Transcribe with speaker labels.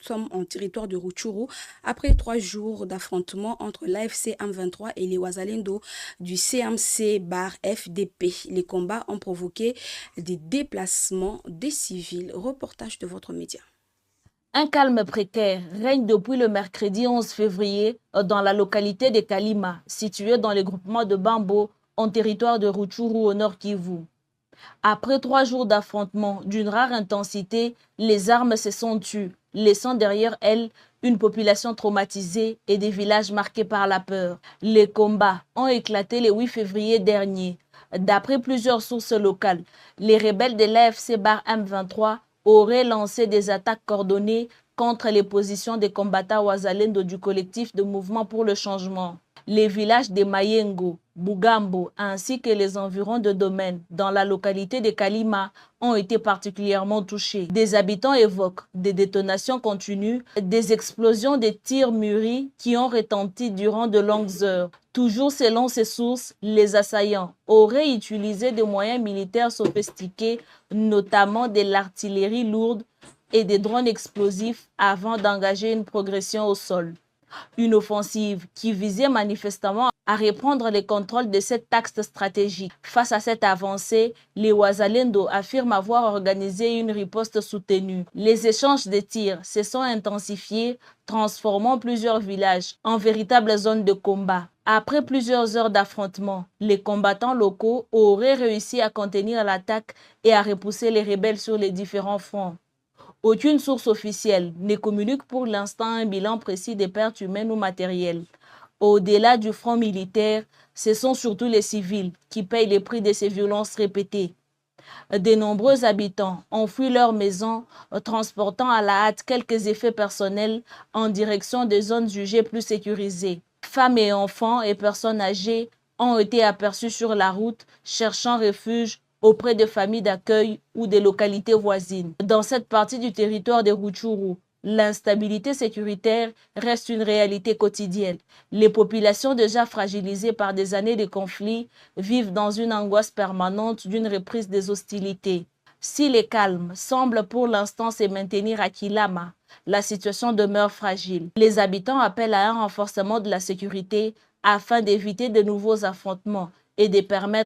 Speaker 1: sommes en territoire de Rutshuru après 3 jours d'affrontement entre l'AFC M23 et les Wazalendo du CMC bar FDP. Les combats ont provoqué des déplacements des civils. Reportage de votre média.
Speaker 2: Un calme précaire règne depuis le mercredi 11 février dans la localité de Kalima, située dans le groupement de Bambo, en territoire de Rutshuru au nord Kivu. Après 3 jours d'affrontements d'une rare intensité, les armes se sont tues, laissant derrière elles une population traumatisée et des villages marqués par la peur. Les combats ont éclaté le 8 février dernier. D'après plusieurs sources locales, les rebelles de l'AFC M23 auraient lancé des attaques coordonnées contre les positions des combattants Wazalendo du collectif de mouvement pour le changement. Les villages de Mayengo, Bugambo ainsi que les environs de domaines dans la localité de Kalima ont été particulièrement touchés. Des habitants évoquent des détonations continues, des explosions de tirs mûris qui ont retenti durant de longues heures. Toujours selon ces sources, les assaillants auraient utilisé des moyens militaires sophistiqués, notamment de l'artillerie lourde et des drones explosifs avant d'engager une progression au sol. Une offensive qui visait manifestement à reprendre le contrôle de cet axe stratégique. Face à cette avancée, les Wazalendo affirment avoir organisé une riposte soutenue. Les échanges de tirs se sont intensifiés, transformant plusieurs villages en véritables zones de combat. Après plusieurs heures d'affrontement, les combattants locaux auraient réussi à contenir l'attaque et à repousser les rebelles sur les différents fronts. Aucune source officielle ne communique pour l'instant un bilan précis des pertes humaines ou matérielles. Au-delà du front militaire, ce sont surtout les civils qui payent les prix de ces violences répétées. De nombreux habitants ont fui leur maison, transportant à la hâte quelques effets personnels en direction des zones jugées plus sécurisées. Femmes et enfants et personnes âgées ont été aperçus sur la route, cherchant refuge auprès de familles d'accueil ou des localités voisines. Dans cette partie du territoire de Rutshuru, l'instabilité sécuritaire reste une réalité quotidienne. Les populations déjà fragilisées par des années de conflits vivent dans une angoisse permanente d'une reprise des hostilités. Si le calme semble pour l'instant se maintenir à Kilama, la situation demeure fragile. Les habitants appellent à un renforcement de la sécurité afin d'éviter de nouveaux affrontements et de permettre